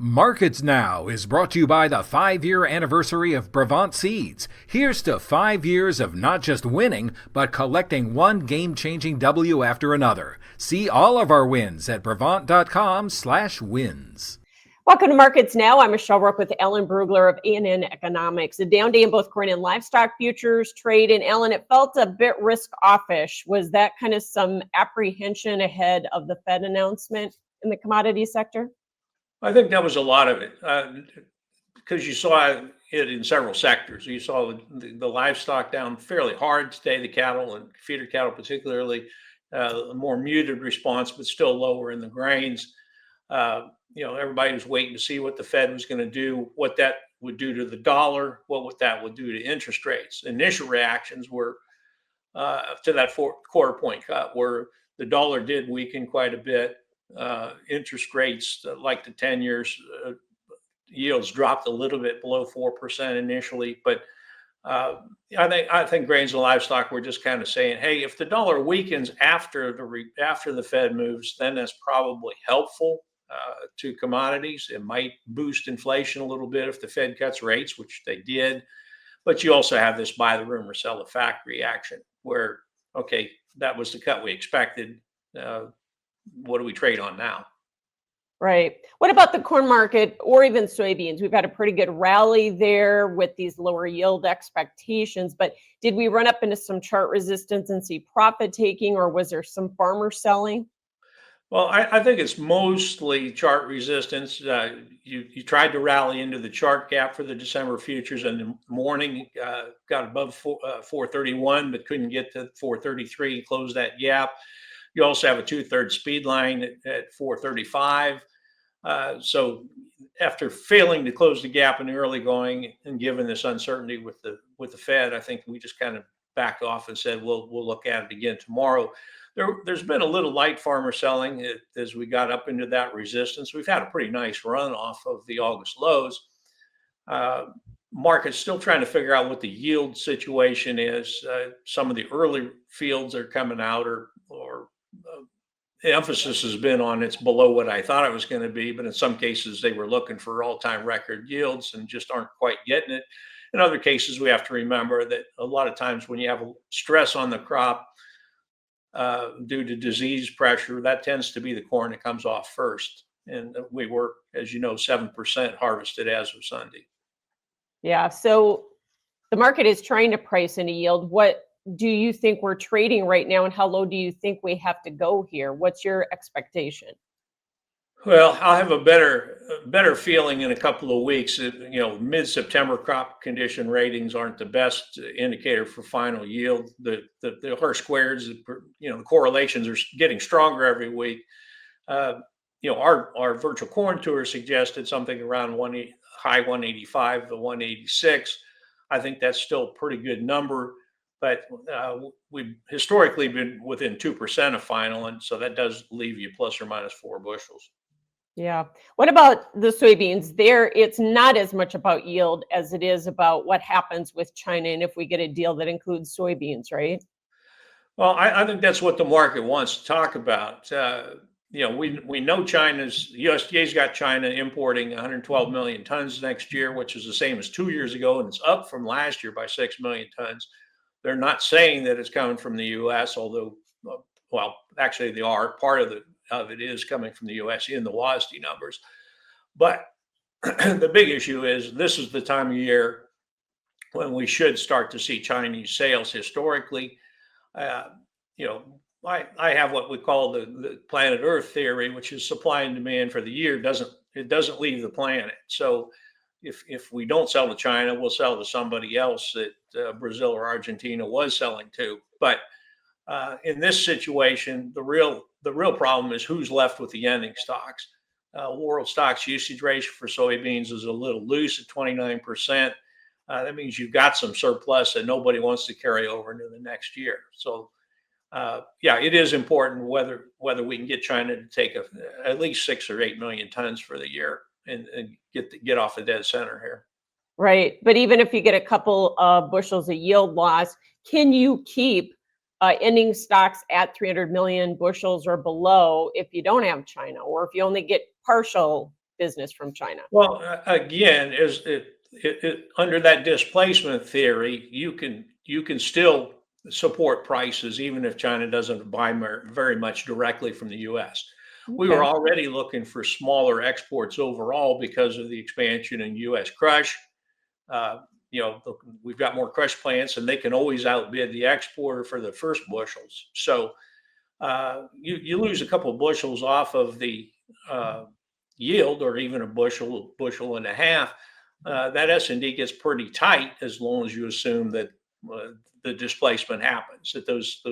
Markets Now is brought to you by the 5-year anniversary of Brevant Seeds. Here's to 5 years of not just winning, but collecting one game-changing W after another. See all of our wins at Brevant.com/wins. Welcome to Markets Now. I'm Michelle Rook with Alan Brugler of A&N Economics. A down day in both corn and livestock futures trade. And Alan, it felt a bit risk-offish. Was that kind of some apprehension ahead of the Fed announcement in the commodity sector? I think that was a lot of it because you saw it in several sectors. You saw the livestock down fairly hard today, the cattle and feeder cattle particularly, a more muted response, but still lower in the grains. Everybody was waiting to see what the Fed was going to do, what that would do to the dollar, what that would do to interest rates. Initial reactions were to that quarter point cut, where the dollar did weaken quite a bit. Interest rates, like the 10 years yields, dropped a little bit below 4% initially, but I think grains and livestock were just kind of saying, hey, if the dollar weakens after the Fed moves, then that's probably helpful to commodities. It might boost inflation a little bit if the Fed cuts rates, which they did. But you also have this buy the rumor, sell the fact reaction, where okay, that was the cut we expected. What do we trade on now? Right. What about the corn market or even soybeans? We've had a pretty good rally there with these lower yield expectations, but did we run up into some chart resistance and see profit taking, or was there some farmer selling? Well, I think it's mostly chart resistance. You tried to rally into the chart gap for the December futures in the morning, got above 431, but couldn't get to 433, close that gap. You also have a 2/3 speed line at 435. So after failing to close the gap in the early going and given this uncertainty with the Fed, I think we just kind of backed off and said we'll look at it again tomorrow. There's been a little light farmer selling as we got up into that resistance. We've had a pretty nice run off of the August lows. Market's still trying to figure out what the yield situation is. Some of the early fields are coming out, or the emphasis has been on it's below what I thought it was going to be, but in some cases they were looking for all-time record yields and just aren't quite getting it. In other cases, we have to remember that a lot of times when you have a stress on the crop due to disease pressure, that tends to be the corn that comes off first. And we were, as you know, 7% harvested as of Sunday. Yeah, so the market is trying to price in a yield. What do you think we're trading right now, and how low do you think we have to go here? What's your expectation? Well, I'll have a better feeling in a couple of weeks. Mid-September crop condition ratings aren't the best indicator for final yield. The R squareds, the correlations are getting stronger every week. Our virtual corn tour suggested something around high 185 to 186. I think that's still a pretty good number, but we've historically been within 2% of final, and so that does leave you plus or minus 4 bushels. Yeah. What about the soybeans? There, it's not as much about yield as it is about what happens with China and if we get a deal that includes soybeans, right? Well, I think that's what the market wants to talk about. We know USDA's got China importing 112 million tons next year, which is the same as 2 years ago, and it's up from last year by 6 million tons. They're not saying that it's coming from the U.S., although, well, actually they are. Part of it is coming from the U.S. in the WASDE numbers. But the big issue is this is the time of year when we should start to see Chinese sales historically. I have what we call the planet Earth theory, which is supply and demand for the year doesn't leave the planet. So if we don't sell to China, we'll sell to somebody else that Brazil or Argentina was selling to. But in this situation, the real problem is who's left with the ending stocks. World stocks usage ratio for soybeans is a little loose at 29%. That means you've got some surplus that nobody wants to carry over into the next year. So, it is important whether we can get China to take at least 6 or 8 million tons for the year and get off the dead center here. Right. But even if you get a couple of bushels of yield loss, can you keep ending stocks at 300 million bushels or below if you don't have China, or if you only get partial business from China? Well, again, under that displacement theory, you can still support prices even if China doesn't buy very much directly from the U.S. We were Okay. already looking for smaller exports overall because of the expansion in U.S. crush. Uh, we've got more crush plants, and they can always outbid the exporter for the first bushels. So you lose a couple of bushels off of the uh, yield, or even a bushel and a half. That S&D gets pretty tight as long as you assume that uh, the displacement happens, that those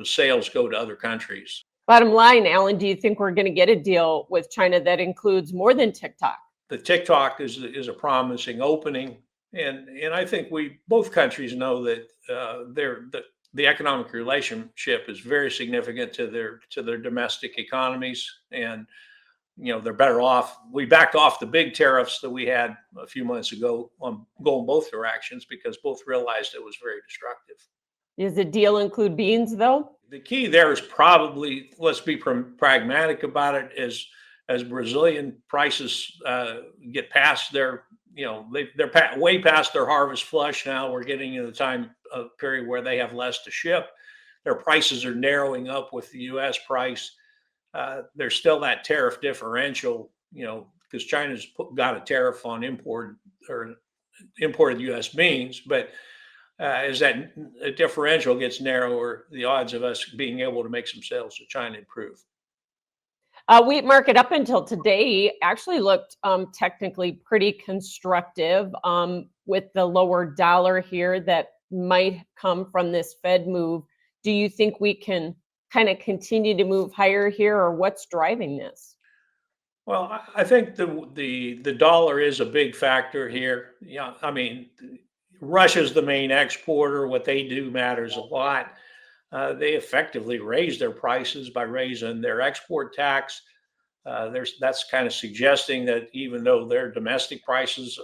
sales go to other countries. Bottom line, Alan, do you think we're going to get a deal with China that includes more than TikTok? The TikTok is a promising opening, and I think both countries know that the economic relationship is very significant to their domestic economies, and they're better off. We backed off the big tariffs that we had a few months ago on going both directions because both realized it was very destructive. Does the deal include beans, though? The key there is probably, let's be pragmatic about it, as Brazilian prices get past their, they're way past their harvest flush now. We're getting into the time period where they have less to ship. Their prices are narrowing up with the U.S. price. There's still that tariff differential, because China's got a tariff on imported U.S. beans, but as that differential gets narrower, the odds of us being able to make some sales to China improve. Wheat market up until today actually looked technically pretty constructive, with the lower dollar here that might come from this Fed move. Do you think we can kind of continue to move higher here, or what's driving this? Well, I think the dollar is a big factor here. Yeah, I mean, Russia's the main exporter. What they do matters a lot. They effectively raise their prices by raising their export tax. That's kind of suggesting that even though their domestic prices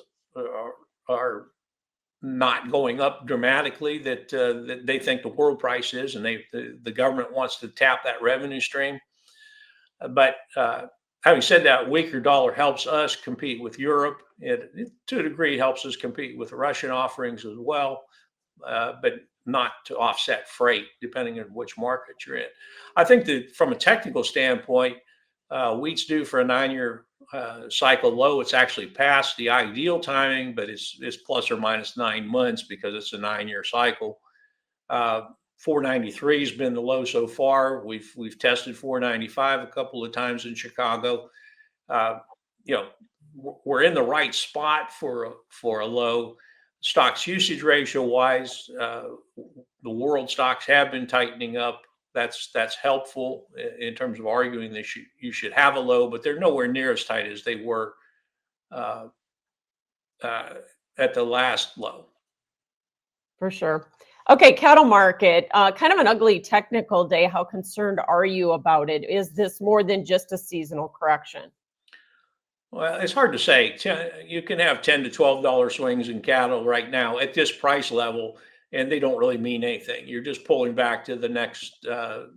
are not going up dramatically, that they think the world price is, and the government wants to tap that revenue stream. But having said that, weaker dollar helps us compete with Europe. It to a degree helps us compete with Russian offerings as well, but not to offset freight, depending on which market you're in. I think that from a technical standpoint, wheat's due for a 9-year cycle low. It's actually past the ideal timing, but it's plus or minus 9 months because it's a 9-year cycle. 493 has been the low so far. We've tested 495 a couple of times in Chicago. We're in the right spot for a low. Stocks usage ratio wise, the world stocks have been tightening up. That's helpful in terms of arguing that you should have a low, but they're nowhere near as tight as they were at the last low. For sure. Okay, cattle market, kind of an ugly technical day. How concerned are you about it? Is this more than just a seasonal correction? Well, it's hard to say. You can have $10 to $12 swings in cattle right now at this price level, and they don't really mean anything. You're just pulling back to the next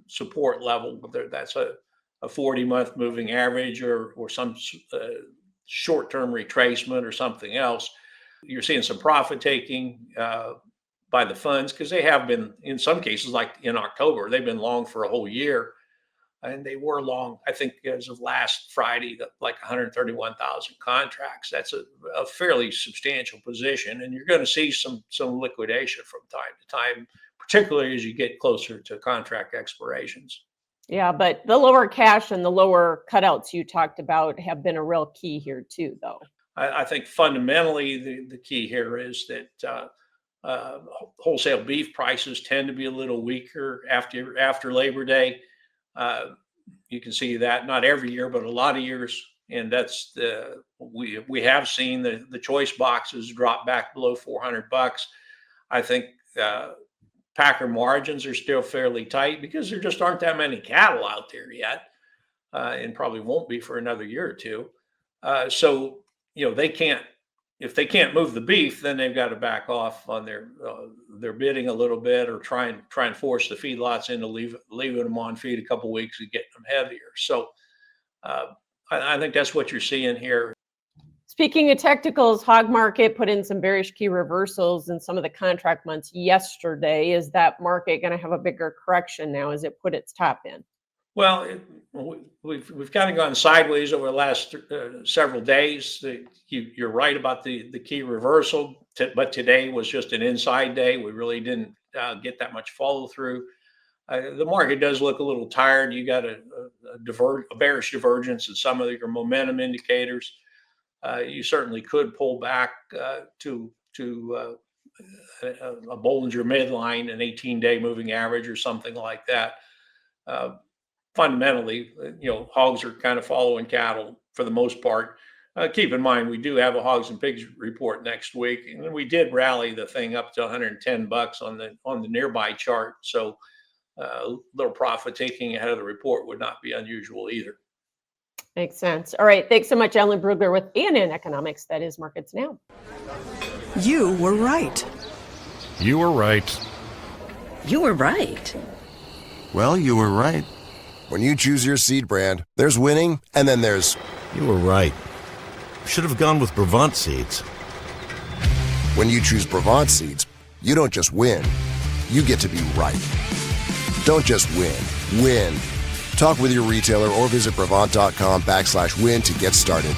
support level, whether that's a 40-month moving average or some short-term retracement or something else. You're seeing some profit taking by the funds, because they have been, in some cases, like in October, they've been long for a whole year. And they were long, I think, as of last Friday, like 131,000 contracts. That's a fairly substantial position, and you're going to see some liquidation from time to time, particularly as you get closer to contract expirations. Yeah, but the lower cash and the lower cutouts you talked about have been a real key here too, though. I think fundamentally the key here is that wholesale beef prices tend to be a little weaker after Labor Day. You can see that not every year, but a lot of years, and that's we have seen the choice boxes drop back below $400. I think packer margins are still fairly tight because there just aren't that many cattle out there yet, and probably won't be for another year or two. So they can't. If they can't move the beef, then they've got to back off on their bidding a little bit, or try and force the feedlots into leaving them on feed a couple weeks and getting them heavier. So I think that's what you're seeing here. Speaking of technicals, hog market put in some bearish key reversals in some of the contract months yesterday. Is that market going to have a bigger correction now as it put its top in? Well, we've kind of gone sideways over the last several days. You're right about the key reversal, but today was just an inside day. We really didn't get that much follow through. The market does look a little tired. You got a bearish divergence in some of your momentum indicators. You certainly could pull back to a Bollinger midline, an 18-day moving average or something like that. Fundamentally, hogs are kind of following cattle for the most part. Keep in mind, we do have a hogs and pigs report next week, and we did rally the thing up to $110 on the nearby chart. So a little profit taking ahead of the report would not be unusual either. Makes sense. All right. Thanks so much, Alan Brugler with ANN Economics. That is Markets Now. You were right. You were right. You were right. Well, you were right. When you choose your seed brand, there's winning, and then there's... You were right. Should have gone with Brevant seeds. When you choose Brevant seeds, you don't just win. You get to be right. Don't just win. Win. Talk with your retailer or visit Brevant.com/win to get started.